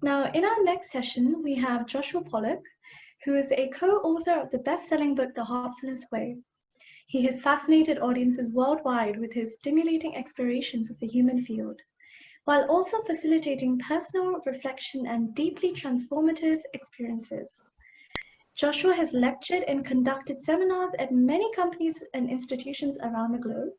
Now, in our next session, we have Joshua Pollock, who is a co-author of the best-selling book, The Heartfulness Way. He has fascinated audiences worldwide with his stimulating explorations of the human field, while also facilitating personal reflection and deeply transformative experiences. Joshua has lectured and conducted seminars at many companies and institutions around the globe,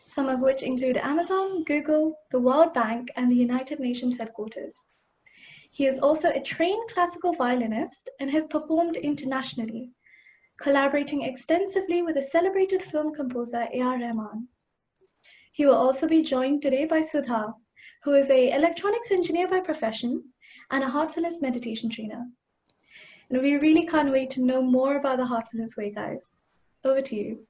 some of which include Amazon, Google, the World Bank, and the United Nations headquarters. He is also a trained classical violinist and has performed internationally, collaborating extensively with the celebrated film composer A.R. Rahman. He will also be joined today by Sudha, who is an electronics engineer by profession and a Heartfulness meditation trainer. And we really can't wait to know more about the Heartfulness Way, guys. Over to you.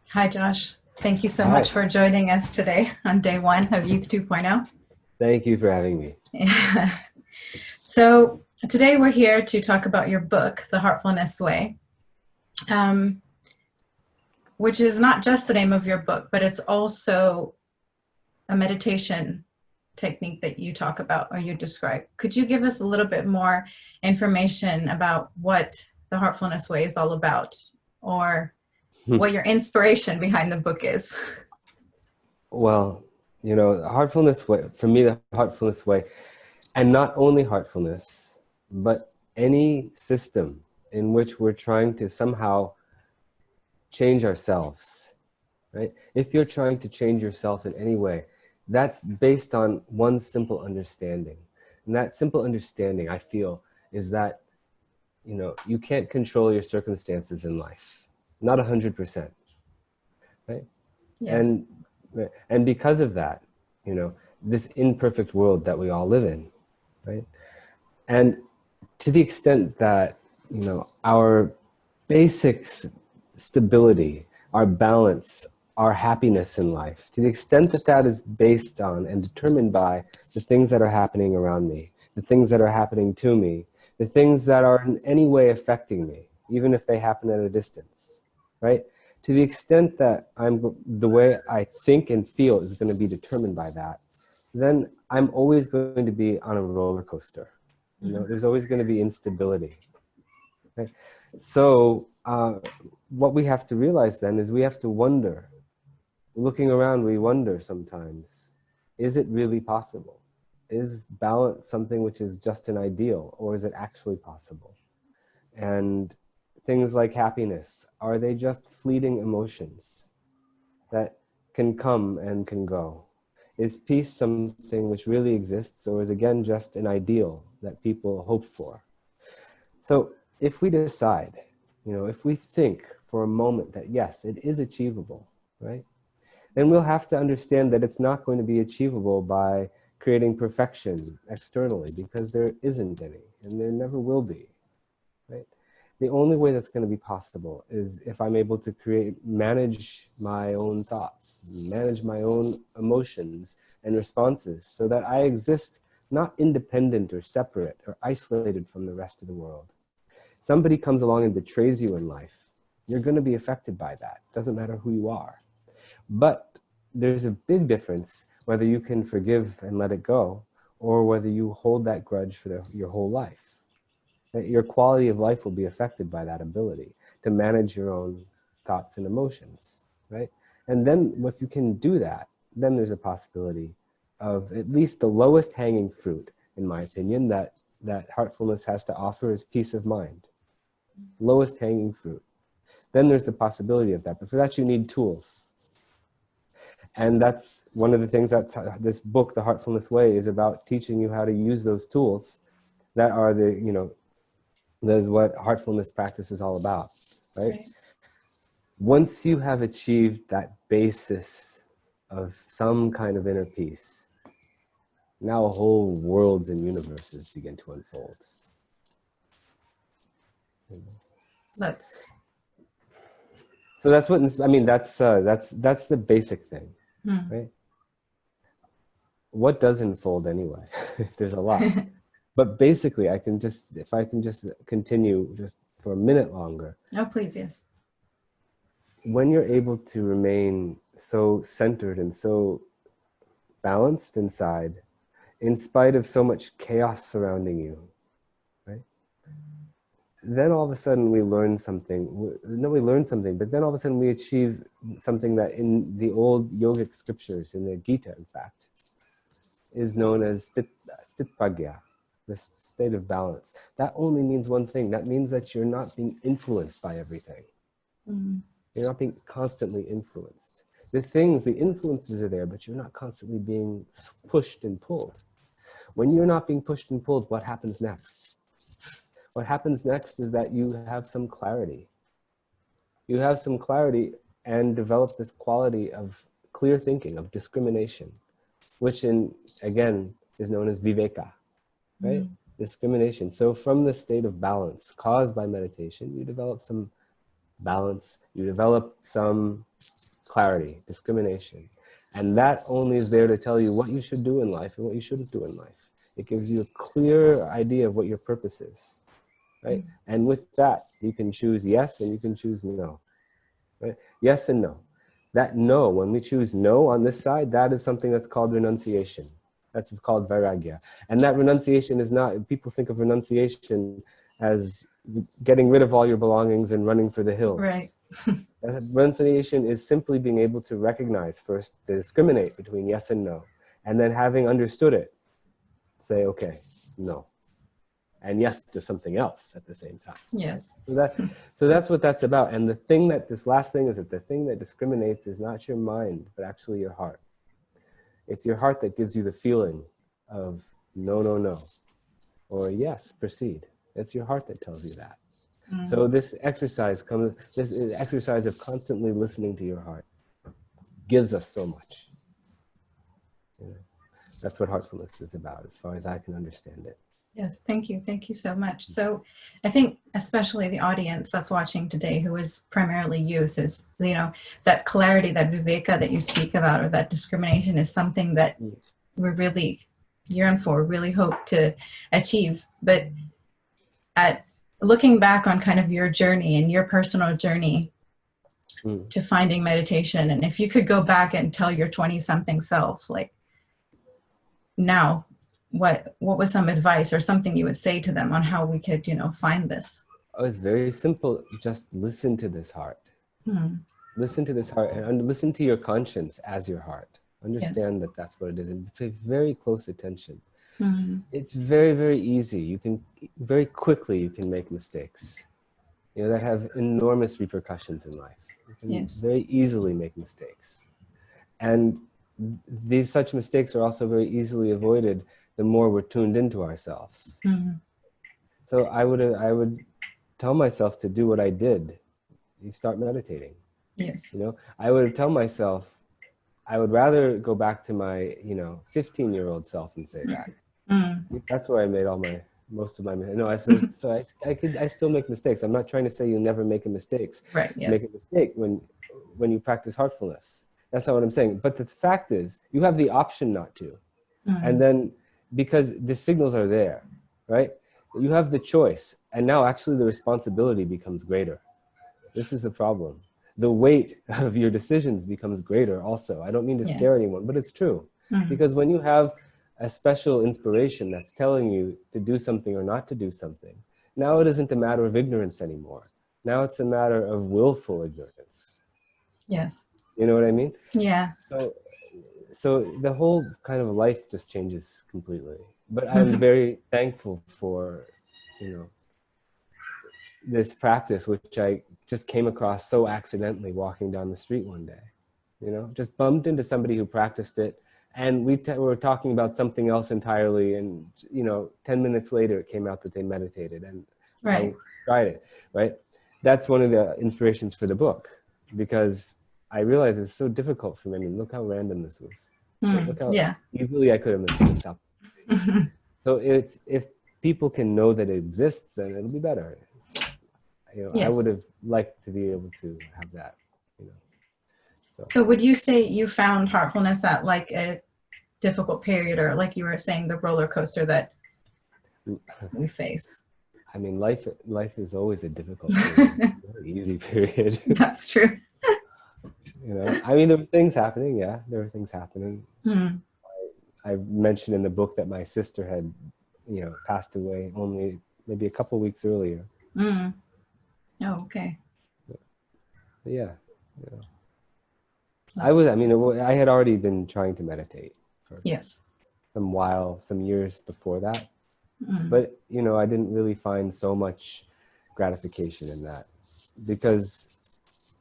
Hi, Josh. Thank you so much for joining us today on day one of Youth 2.0. Thank you for having me. Yeah. So today we're here to talk about your book, The Heartfulness Way, which is not just the name of your book, but it's also a meditation technique that you talk about or you describe. Could you give us a little bit more information about what The Heartfulness Way is all about, or what your inspiration behind the book is? Well, you know, the Heartfulness Way, for me, the Heartfulness Way, and not only heartfulness, but any system in which we're trying to somehow change ourselves, right? If you're trying to change yourself in any way, that's based on one simple understanding. And that simple understanding, I feel, is that, you know, you can't control your circumstances in life. Not 100%, right? Yes. And because of that, you know, this imperfect world that we all live in, right? And to the extent that, you know, our basic stability, our balance, our happiness in life, to the extent that that is based on and determined by the things that are happening around me, the things that are happening to me, the things that are in any way affecting me, even if they happen at a distance, right? To the extent that the way I think and feel is going to be determined by that, then I'm always going to be on a roller coaster. You know, there's always going to be instability. Right? So what we have to realize then is we have to wonder. Looking around, we wonder sometimes, is it really possible? Is balance something which is just an ideal, or is it actually possible? And things like happiness, are they just fleeting emotions that can come and can go? Is peace something which really exists, or is again just an ideal that people hope for? So if we decide, you know, if we think for a moment that yes, it is achievable, right? Then we'll have to understand that it's not going to be achievable by creating perfection externally, because there isn't any, and there never will be, right? The only way that's going to be possible is if I'm able to manage my own thoughts, manage my own emotions and responses, so that I exist not independent or separate or isolated from the rest of the world. Somebody comes along and betrays you in life, you're going to be affected by that. Doesn't matter who you are. But there's a big difference whether you can forgive and let it go, or whether you hold that grudge for your whole life. Your quality of life will be affected by that ability to manage your own thoughts and emotions, right? And then if you can do that, then there's a possibility of at least the lowest hanging fruit, in my opinion, that heartfulness has to offer is peace of mind. Lowest hanging fruit. Then there's the possibility of that. But for that, you need tools. And that's one of the things that this book, The Heartfulness Way, is about, teaching you how to use those tools that are the, you know, that is what heartfulness practice is all about, right? Once you have achieved that basis of some kind of inner peace, now whole worlds and universes begin to unfold. So that's what, I mean, that's the basic thing, right? What does unfold anyway? There's a lot. But basically, if I can just continue just for a minute longer. Oh, please, yes. When you're able to remain so centered and so balanced inside, in spite of so much chaos surrounding you, right? Then all of a sudden we learn something. No, we learn something, but then all of a sudden we achieve something that in the old yogic scriptures, in the Gita, in fact, is known as stitpragya, the state of balance. That only means one thing. That means that you're not being influenced by everything. You're not being constantly influenced. The influences are there, but you're not constantly being pushed and pulled. When you're not being pushed and pulled, what happens next? What happens next is that you have some clarity. You have some clarity and develop this quality of clear thinking, of discrimination, which again, is known as viveka, right? Discrimination. So from the state of balance caused by meditation, you develop some balance, you develop some clarity, discrimination. And that only is there to tell you what you should do in life and what you shouldn't do in life. It gives you a clear idea of what your purpose is, right? And with that, you can choose yes and you can choose no, right? Yes and no. That no, when we choose no on this side, that is something that's called renunciation. That's called vairagya. And that renunciation is not, people think of renunciation as getting rid of all your belongings and running for the hills. Right. Renunciation is simply being able to recognize first, to discriminate between yes and no, and then having understood it, say, okay, no, and yes to something else at the same time. Yes. So that's what that's about. And the thing that, this last thing is that the thing that discriminates is not your mind, but actually your heart. It's your heart that gives you the feeling of no, no, no, or yes, proceed. It's your heart that tells you that. So this exercise of constantly listening to your heart gives us so much. You know, that's what heartfulness is about, as far as I can understand it. Yes, thank you. Thank you so much. So I think especially the audience that's watching today, who is primarily youth, is, you know, that clarity, that viveka that you speak about, or that discrimination, is something that we really yearn for, really hope to achieve. But at looking back on kind of your journey and your personal journey to finding meditation, and if you could go back and tell your 20-something self, like, now, what was some advice or something you would say to them on how we could, you know, find this? Oh, it's very simple. Just listen to this heart. Listen to this heart, and listen to your conscience as your heart. Understand that that's what it is, and pay very close attention. It's very, very easy. You can very quickly, you can make mistakes, you know, that have enormous repercussions in life. You can very easily make mistakes. And such mistakes are also very easily avoided the more we're tuned into ourselves. So I would tell myself to do what I did. You start meditating. Yes. You know, I would tell myself, I would rather go back to my, you know, 15-year-old self and say that. That's where I made most of my, no, I said, so I still make mistakes. I'm not trying to say you never make mistakes. Right, yes. Make a mistake when you practice heartfulness. That's not what I'm saying. But the fact is, you have the option not to. And then, because the signals are there, right? You have the choice. And now actually the responsibility becomes greater. This is the problem. The weight of your decisions becomes greater also. I don't mean to scare anyone, but it's true. Because when you have a special inspiration that's telling you to do something or not to do something, now it isn't a matter of ignorance anymore. Now it's a matter of willful ignorance. Yes. You know what I mean? Yeah. So the whole kind of life just changes completely. But I'm very thankful for, you know, this practice, which I just came across so accidentally walking down the street one day. You know, just bumped into somebody who practiced it, and we were talking about something else entirely, and, you know, 10 minutes later it came out that they meditated, and I tried it, right? That's one of the inspirations for the book, because I realized it's so difficult for me. I mean, look how random this was. Look how easily I could have messed this up. So if people can know that it exists, then it'll be better. You know, I would have liked to be able to have that, you know. So would you say you found heartfulness at like a difficult period, or like you were saying, the roller coaster that we face? I mean, life is always a difficult period, not an easy period. That's true. You know, I mean, there were things happening. Yeah, there were things happening. I mentioned in the book that my sister had, passed away only maybe a couple weeks earlier. Mm. Oh, okay. But yeah. That's- I had already been trying to meditate for yes. some years before that. Mm. But, I didn't really find so much gratification in that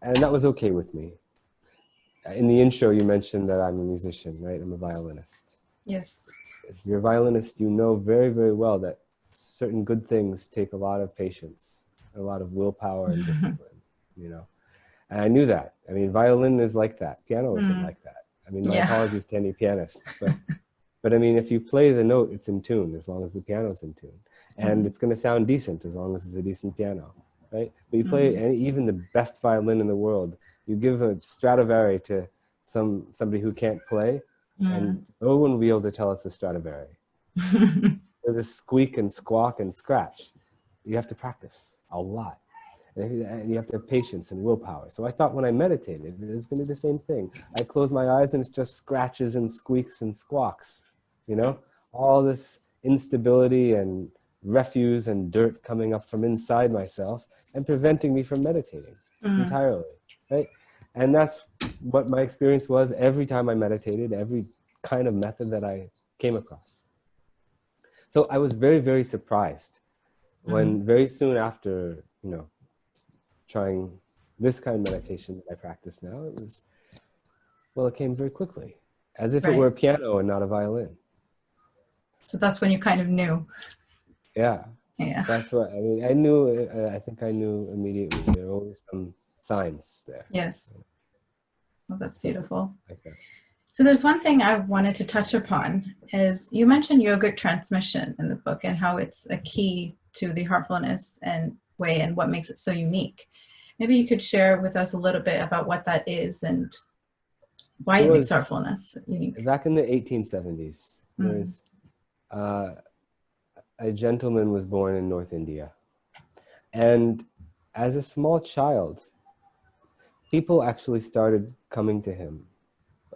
and that was okay with me. In the intro, you mentioned that I'm a musician, right? I'm a violinist. Yes. If you're a violinist, you know very, very well that certain good things take a lot of patience, a lot of willpower and discipline, And I knew that. Violin is like that. Piano isn't like that. My apologies to any pianists, but if you play the note, it's in tune as long as the piano's in tune. And it's going to sound decent as long as it's a decent piano, right? But you play even the best violin in the world, you give a Stradivari to somebody who can't play, and no one will be able to tell it's a Stradivari. There's a squeak and squawk and scratch. You have to practice a lot. And you have to have patience and willpower. So I thought when I meditated, it was going to be the same thing. I close my eyes and it's just scratches and squeaks and squawks, all this instability and refuse and dirt coming up from inside myself and preventing me from meditating entirely, right? And that's what my experience was every time I meditated, every kind of method that I came across. So I was very, very surprised when very soon after, trying this kind of meditation that I practice now, it came very quickly, as if it were a piano and not a violin. So that's when you kind of knew. Yeah. Yeah. That's what, I knew, I think I knew immediately. There were always some signs there. Yes. Well, that's beautiful. Okay. So there's one thing I wanted to touch upon is you mentioned yogic transmission in the book and how it's a key to the heartfulness and way and what makes it so unique. Maybe you could share with us a little bit about what that is and why it makes heartfulness unique. Back in the 1870s, there was a gentleman was born in North India. And as a small child, people actually started coming to him.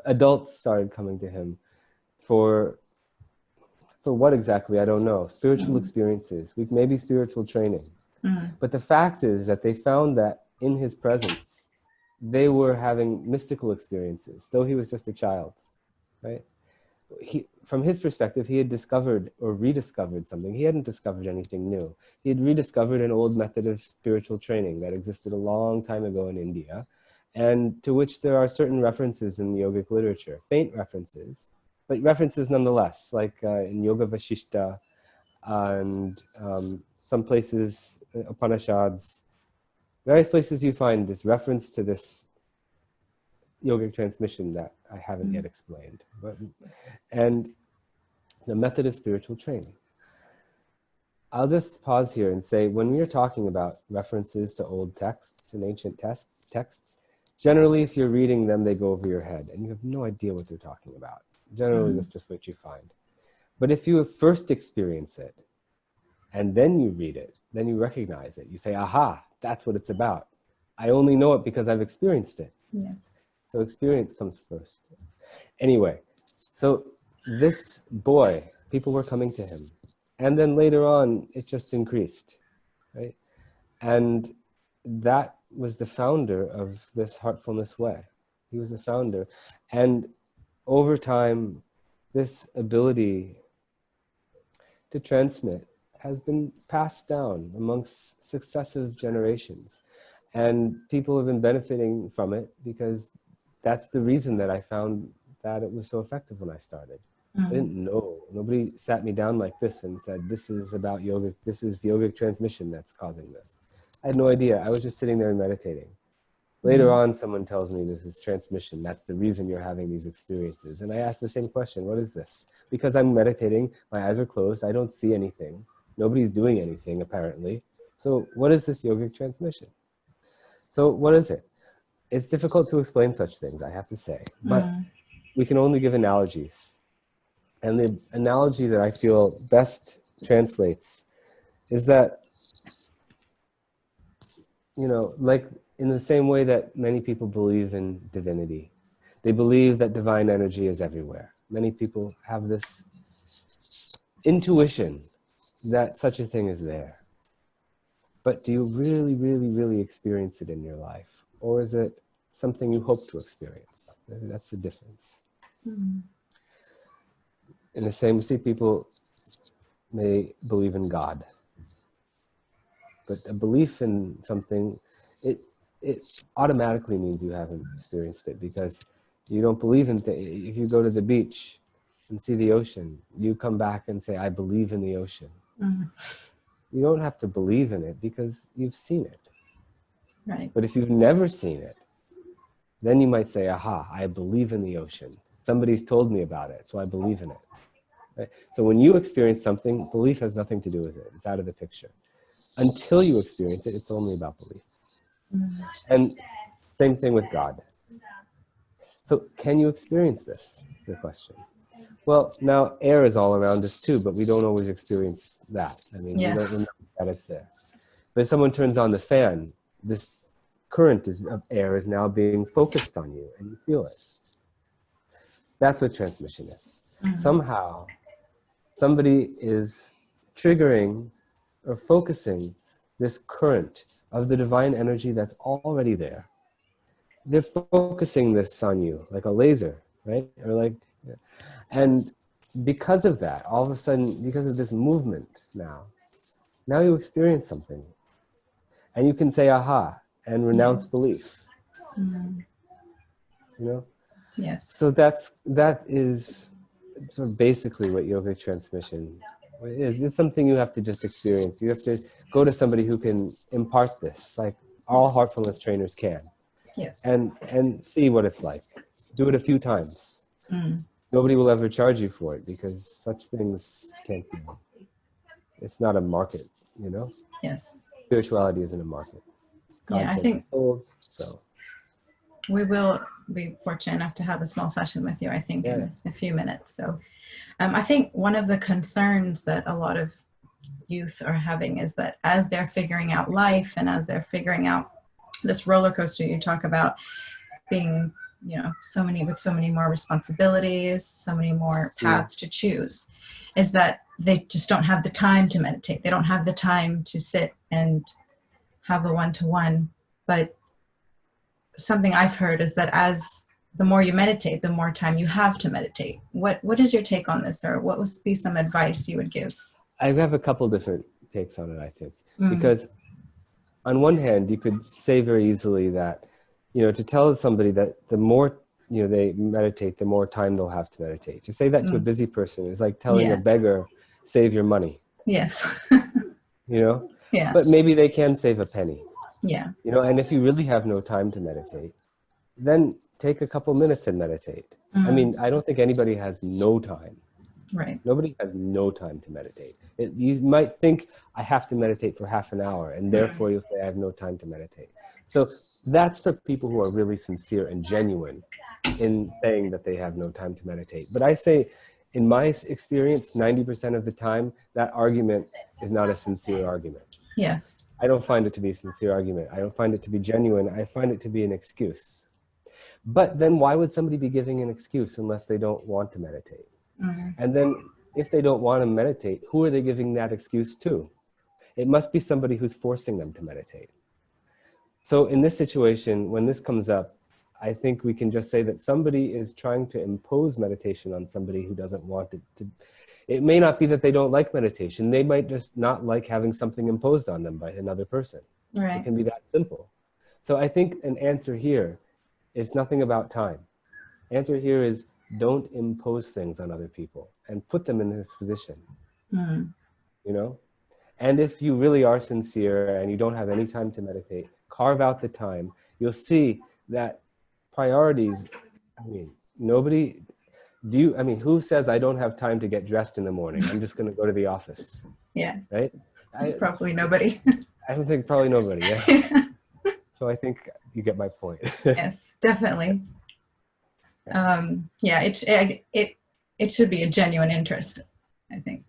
Adults started coming to him for what exactly, I don't know. Spiritual experiences, maybe spiritual training. But the fact is that they found that in his presence, they were having mystical experiences, though he was just a child, right? From his perspective, he had discovered or rediscovered something. He hadn't discovered anything new. He had rediscovered an old method of spiritual training that existed a long time ago in India, and to which there are certain references in yogic literature, faint references, but references nonetheless, like in Yoga Vashishta and some places, Upanishads, various places you find this reference to this yogic transmission that I haven't yet explained. And the method of spiritual training. I'll just pause here and say, when we are talking about references to old texts and ancient texts, generally if you're reading them, they go over your head and you have no idea what they're talking about. Generally, that's just what you find. But if you first experience it, and then you read it, then you recognize it. You say, aha, that's what it's about. I only know it because I've experienced it. Yes. So experience comes first. Anyway, so this boy, people were coming to him. And then later on, it just increased, right? And that was the founder of this Heartfulness Way. He was the founder. And over time, this ability to transmit has been passed down amongst successive generations. And people have been benefiting from it because that's the reason that I found that it was so effective when I started. I didn't know. Nobody sat me down like this and said, this is about yogic, this is yogic transmission that's causing this. I had no idea. I was just sitting there and meditating. Later on, someone tells me this is transmission. That's the reason you're having these experiences. And I ask the same question, what is this? Because I'm meditating, my eyes are closed, I don't see anything. Nobody's doing anything, apparently. So what is this yogic transmission? So what is it? It's difficult to explain such things, I have to say. But we can only give analogies. And the analogy that I feel best translates is that, like in the same way that many people believe in divinity, they believe that divine energy is everywhere. many people have this intuition that such a thing is there. But do you really, really, really experience it in your life? Or is it something you hope to experience? That's the difference. Mm. In the same, we see people may believe in God. But a belief in something, it automatically means you haven't experienced it, because you don't believe in things. If you go to the beach and see the ocean, you come back and say, I believe in the ocean. Mm. You don't have to believe in it because you've seen it. Right. But if you've never seen it, then you might say, aha, I believe in the ocean. Somebody's told me about it, so I believe in it. Right? So when you experience something, belief has nothing to do with it. It's out of the picture. Until you experience it, it's only about belief. Mm. And same thing with God. So can you experience this? The question. Well, now air is all around us too, but we don't always experience that. I mean, Yes. we don't remember that it's there. But if someone turns on the fan, this current of air is now being focused on you, and you feel it. That's what transmission is. Mm. Somehow, somebody is triggering or focusing this current of the divine energy that's already there. They're focusing this on you like a laser, right? Or like, and because of that, all of a sudden, because of this movement now you experience something. And you can say, aha, and renounce belief. Mm. You know? Yes. So that is sort of basically what yogic transmission is. It's something you have to just experience. You have to go to somebody who can impart this, like all Yes. heartfulness trainers can. Yes. And see what it's like. Do it a few times. Mm. Nobody will ever charge you for it, because such things can't be. It's not a market, you know? Yes. Spirituality isn't a market. God Yeah, I can't think be sold, so. we will be fortunate enough to have a small session with you, I think, Yeah. in a few minutes. So I think one of the concerns that a lot of youth are having is that as they're figuring out life and as they're figuring out this roller coaster you talk about, being, you know, so many more responsibilities, so many more paths to choose, is that they just don't have the time to meditate. They don't have the time to sit and have a one-to-one. But something I've heard is that as the more you meditate, the more time you have to meditate. What is your take on this, or what would be some advice you would give? I have a couple different takes on it, I think. Mm. Because on one hand, you could say very easily that, you know, to tell somebody that the more, you know, they meditate, the more time they'll have to meditate. To say that to a busy person is like telling a beggar, save your money. Yes. You know? Yeah. But maybe they can save a penny. Yeah. You know, and if you really have no time to meditate, then take a couple minutes and meditate. I mean, I don't think anybody has no time. Right. Nobody has no time to meditate. You might think, I have to meditate for half an hour, and therefore you'll say, I have no time to meditate. So that's for people who are really sincere and genuine in saying that they have no time to meditate. But I say, in my experience, 90% of the time, that argument is not a sincere argument. Yes. I don't find it to be a sincere argument. I don't find it to be genuine. I find it to be an excuse. But then why would somebody be giving an excuse unless they don't want to meditate? Mm-hmm. And then if they don't want to meditate, who are they giving that excuse to? It must be somebody who's forcing them to meditate. So in this situation, when this comes up, I think we can just say that somebody is trying to impose meditation on somebody who doesn't want it to. It may not be that they don't like meditation. They might just not like having something imposed on them by another person. Right. It can be that simple. So I think an answer here is nothing about time. Answer here is don't impose things on other people and put them in this position, you know? And if you really are sincere and you don't have any time to meditate, carve out the time. You'll see that priorities, I mean, who says I don't have time to get dressed in the morning? I'm just going to go to the office. Yeah. Right? Probably nobody. I don't think probably nobody, yeah. So I think you get my point. Yes, definitely. Yeah, it should be a genuine interest, I think.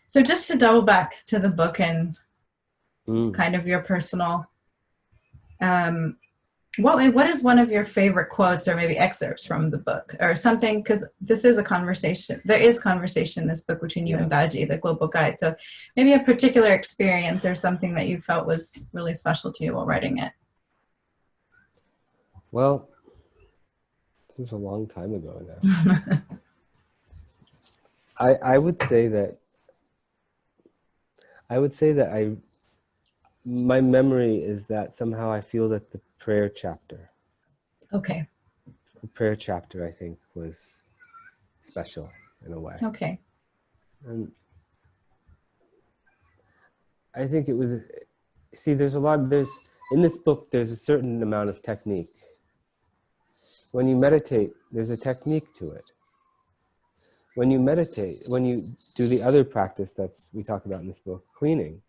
So just to double back to the book and kind of your personal What is one of your favorite quotes or maybe excerpts from the book or something? Because this is a conversation. There is conversation in this book between you and Baji, the global guide. So maybe a particular experience or something that you felt was really special to you while writing it. Well, this was a long time ago now. I would say that my memory is that somehow I feel that the prayer chapter. Okay. The prayer chapter, I think, was special in a way. Okay. And I think it was, see, in this book, there's a certain amount of technique. When you meditate, there's a technique to it. When you meditate, when you do the other practice we talk about in this book, cleaning,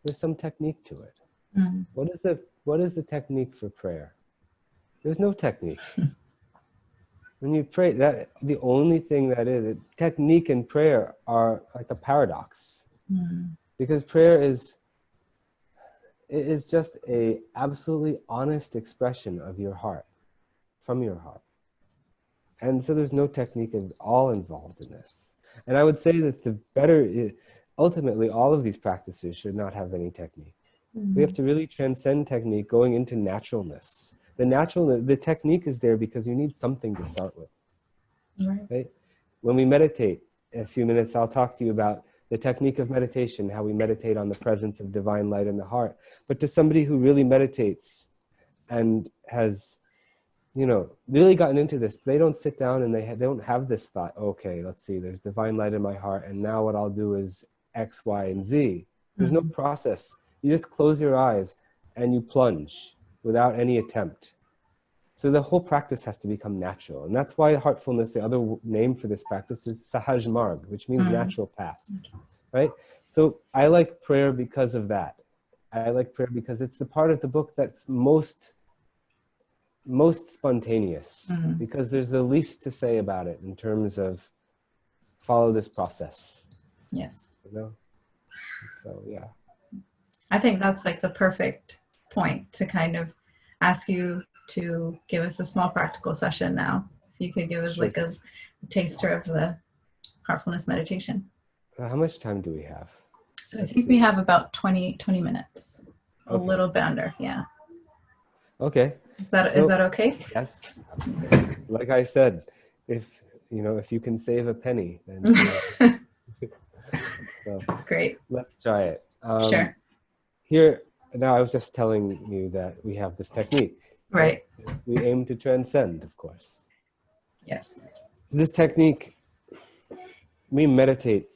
there's some technique to it. Mm. What is the technique for prayer? There's no technique. When you pray, the only thing that is, technique and prayer are like a paradox. Mm. Because prayer is just a absolutely honest expression of your heart, from your heart. And so there's no technique at all involved in this. And I would say that ultimately all of these practices should not have any technique. Mm-hmm. We have to really transcend technique, going into naturalness. The technique is there because you need something to start with. Right? When we meditate, in a few minutes I'll talk to you about the technique of meditation, how we meditate on the presence of divine light in the heart. But to somebody who really meditates and has, really gotten into this, they don't sit down and they don't have this thought, okay, let's see, there's divine light in my heart, and now what I'll do is X, Y, and Z. There's no process. You just close your eyes and you plunge without any attempt. So the whole practice has to become natural. And that's why heartfulness, the other name for this practice is Sahaj Marg, which means natural path, right? So I like prayer because of that. I like prayer because it's the part of the book that's most spontaneous, because there's the least to say about it in terms of follow this process. Yes. So, yeah. I think that's like the perfect point to kind of ask you to give us a small practical session now. If you could give us like a taster of the heartfulness meditation. How much time do we have? So I think we have about 20 minutes. Okay. A little bit under, yeah. Okay. Is that okay? Yes. Like I said, if you can save a penny, then so great. Let's try it. Sure. Here now, I was just telling you that we have this technique. Right. We aim to transcend, of course. Yes. This technique, we meditate.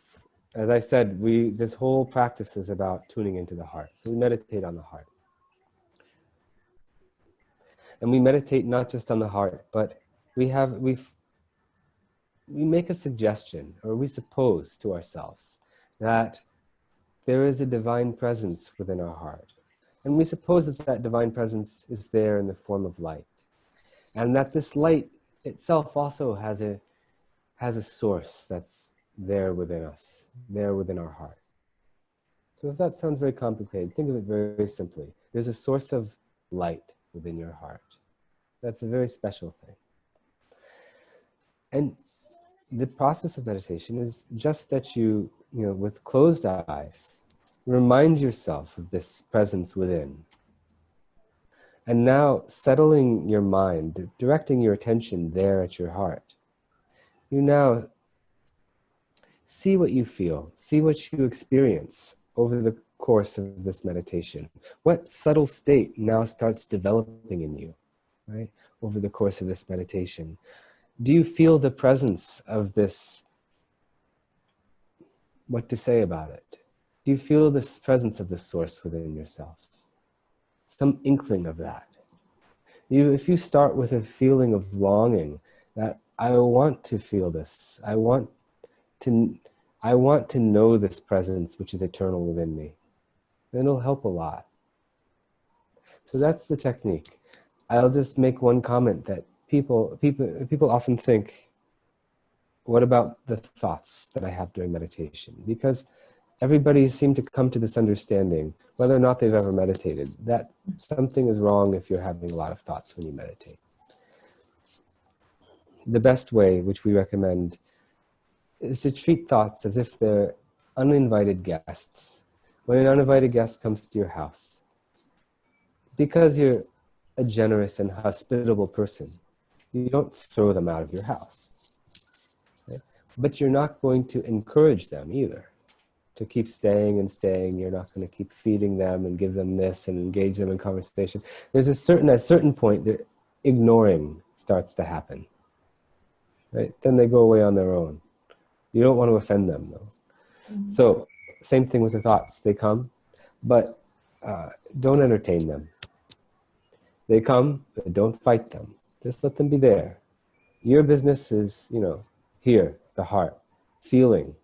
As I said, this whole practice is about tuning into the heart. So we meditate on the heart. And we meditate not just on the heart, but we make a suggestion, or we suppose to ourselves that there is a divine presence within our heart. And we suppose that divine presence is there in the form of light. And that this light itself also has a source that's there within us, there within our heart. So if that sounds very complicated, think of it very simply. There's a source of light within your heart. That's a very special thing. And the process of meditation is just that you with closed eyes, remind yourself of this presence within. And now settling your mind, directing your attention there at your heart. You now see what you feel, see what you experience over the course of this meditation. What subtle state now starts developing in you, right, over the course of this meditation? Do you feel the presence of this? What to say about it? Do you feel this presence of the source within yourself? Some inkling of that. If you start with a feeling of longing, that I want to feel this, I want to know this presence which is eternal within me, then it'll help a lot. So that's the technique. I'll just make one comment that people often think, what about the thoughts that I have during meditation? Because everybody seemed to come to this understanding, whether or not they've ever meditated, that something is wrong if you're having a lot of thoughts when you meditate. The best way, which we recommend, is to treat thoughts as if they're uninvited guests. When an uninvited guest comes to your house, because you're a generous and hospitable person, you don't throw them out of your house. Right? But you're not going to encourage them either to keep staying and staying. You're not going to keep feeding them and give them this and engage them in conversation. There's at a certain point, the ignoring starts to happen. Right? Then they go away on their own. You don't want to offend them, though. Mm-hmm. So, same thing with the thoughts. They come, but don't entertain them. They come, but don't fight them. Just let them be there. Your business is, here, the heart, feeling.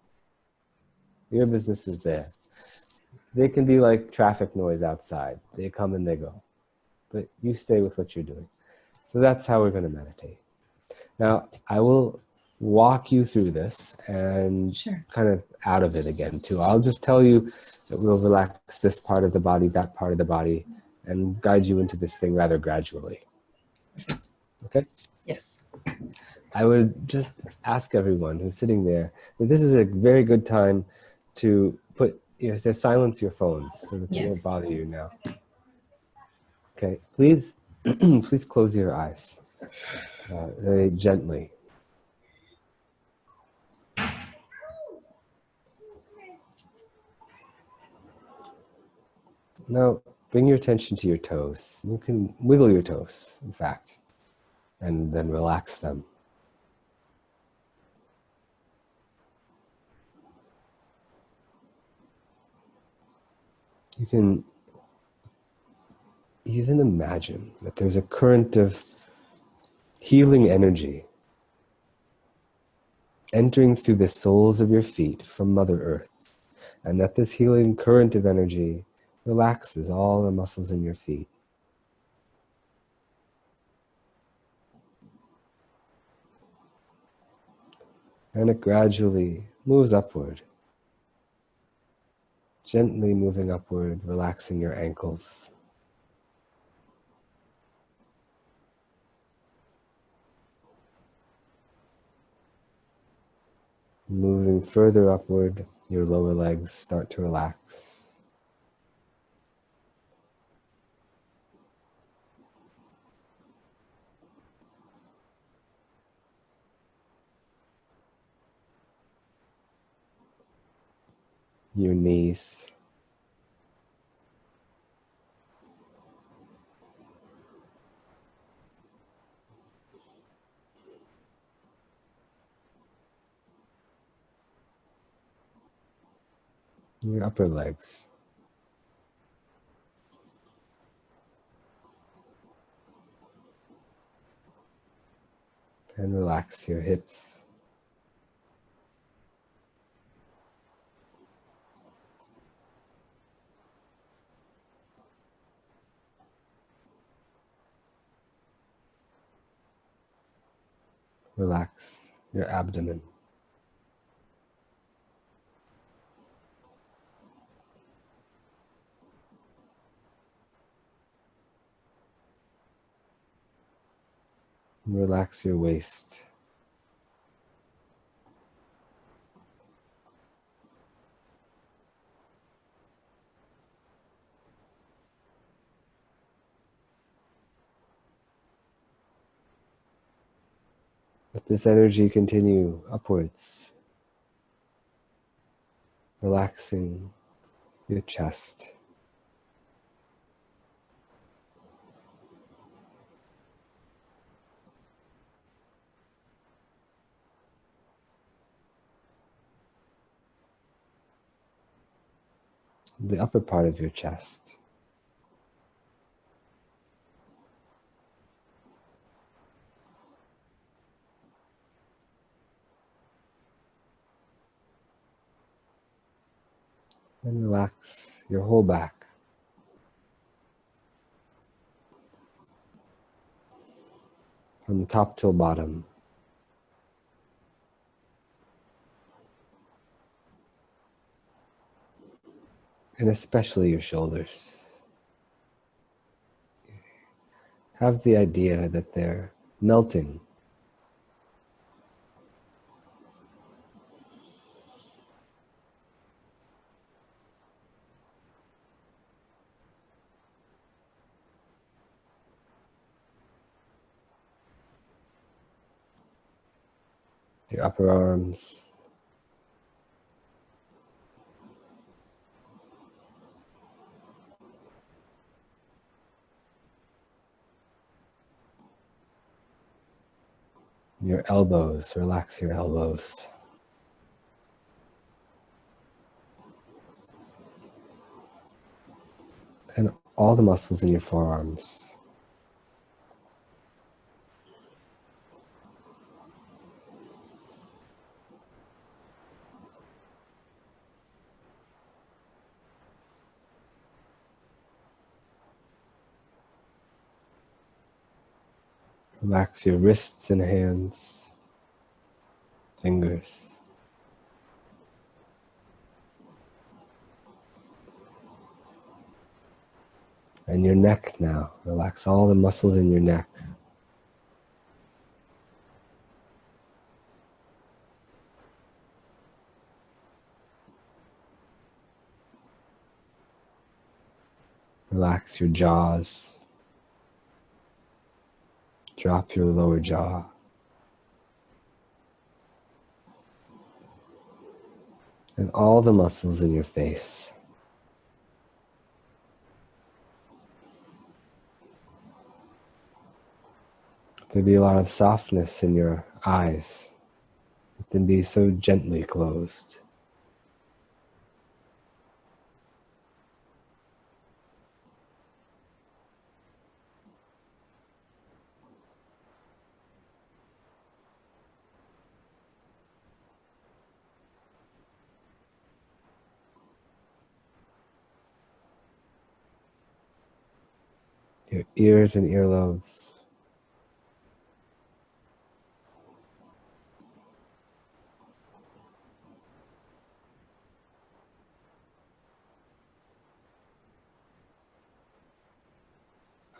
Your business is there. They can be like traffic noise outside. They come and they go. But you stay with what you're doing. So that's how we're going to meditate. Now, I will walk you through this and kind of out of it again too. I'll just tell you that we'll relax this part of the body, that part of the body, and guide you into this thing rather gradually. Okay? Yes. I would just ask everyone who's sitting there that this is a very good time to to silence your phones so that they won't bother you now. Okay, please, please close your eyes very gently. Now, bring your attention to your toes. You can wiggle your toes, in fact, and then relax them. You can even imagine that there's a current of healing energy entering through the soles of your feet from Mother Earth, and that this healing current of energy relaxes all the muscles in your feet. And it gradually moves upward, gently moving upward, relaxing your ankles. Moving further upward, your lower legs start to relax. Your knees. Your upper legs. And relax your hips. Relax your abdomen. Relax your waist. Let this energy continue upwards, relaxing your chest. The upper part of your chest. And relax your whole back. From top till bottom. and especially your shoulders. Have the idea that they're melting. Your upper arms, your elbows, relax your elbows. And all the muscles in your forearms. Relax your wrists and hands, fingers. And your neck now. Relax all the muscles in your neck. Relax your jaws. Drop your lower jaw. And all the muscles in your face. There'll be a lot of softness in your eyes. Let them be so gently closed. Your ears and earlobes.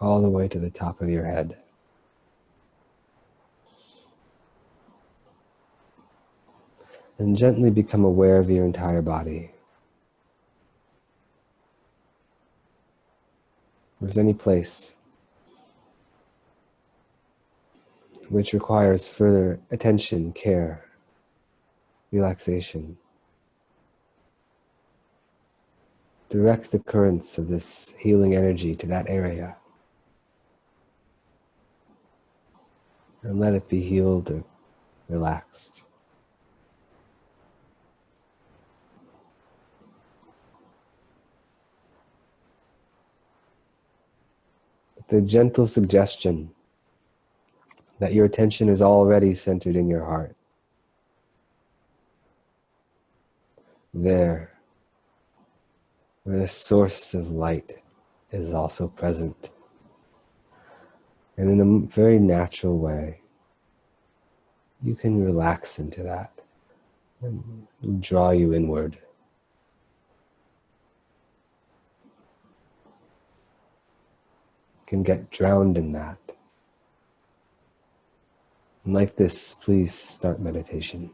All the way to the top of your head. And gently become aware of your entire body. If there's any place which requires further attention, care, relaxation, direct the currents of this healing energy to that area. And let it be healed or relaxed. With the gentle suggestion that your attention is already centered in your heart. There, where the source of light is also present. And in a very natural way, you can relax into that and draw you inward. You can get drowned in that. And like this, please start meditation.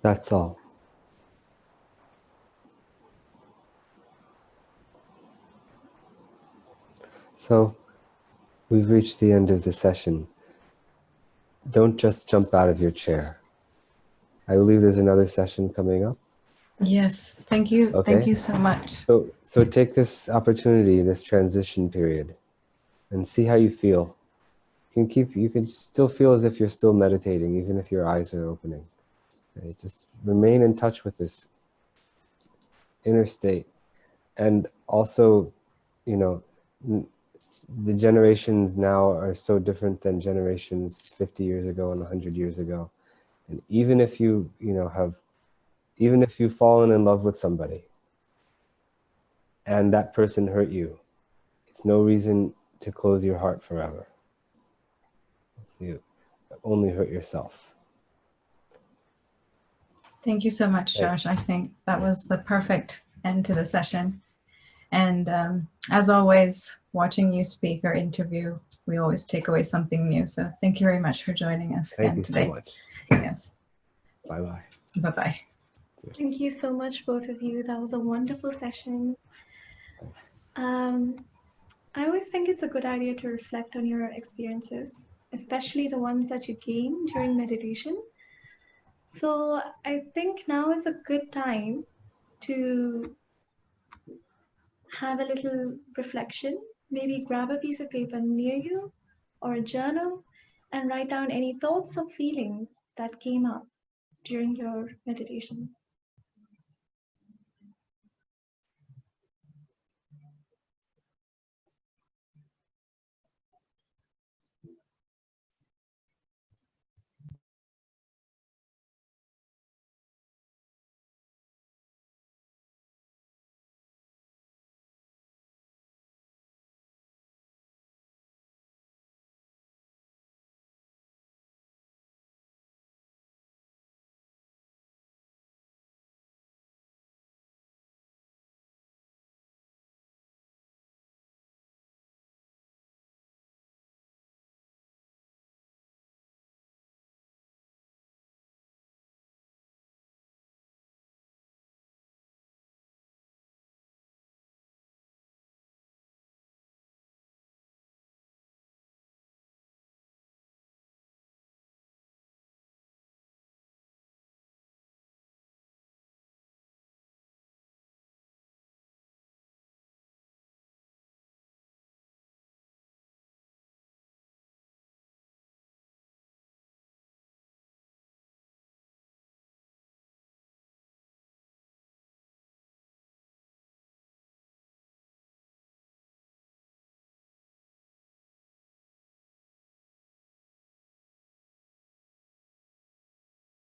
That's all. So we've reached the end of the session. Don't just jump out of your chair. I believe there's another session coming up. Yes, thank you. Okay. Thank you so much. So take this opportunity, this transition period, and see how you feel. You can still feel as if you're still meditating, even if your eyes are opening. Right? Just remain in touch with this inner state. And also, you know, the generations now are so different than generations 50 years ago and 100 years ago. And even if even if you've fallen in love with somebody and that person hurt you, it's no reason to close your heart forever. You only hurt yourself. Thank you so much, Josh. I think that was the perfect end to the session. And as always, watching you speak or interview, we always take away something new. So thank you very much for joining us again today. Thank you so much. Yes. Bye-bye. Bye-bye. Thank you so much, both of you. That was a wonderful session. I always think it's a good idea to reflect on your experiences, especially the ones that you gain during meditation. So I think now is a good time to have a little reflection. Maybe grab a piece of paper near you or a journal and write down any thoughts or feelings that came up during your meditation.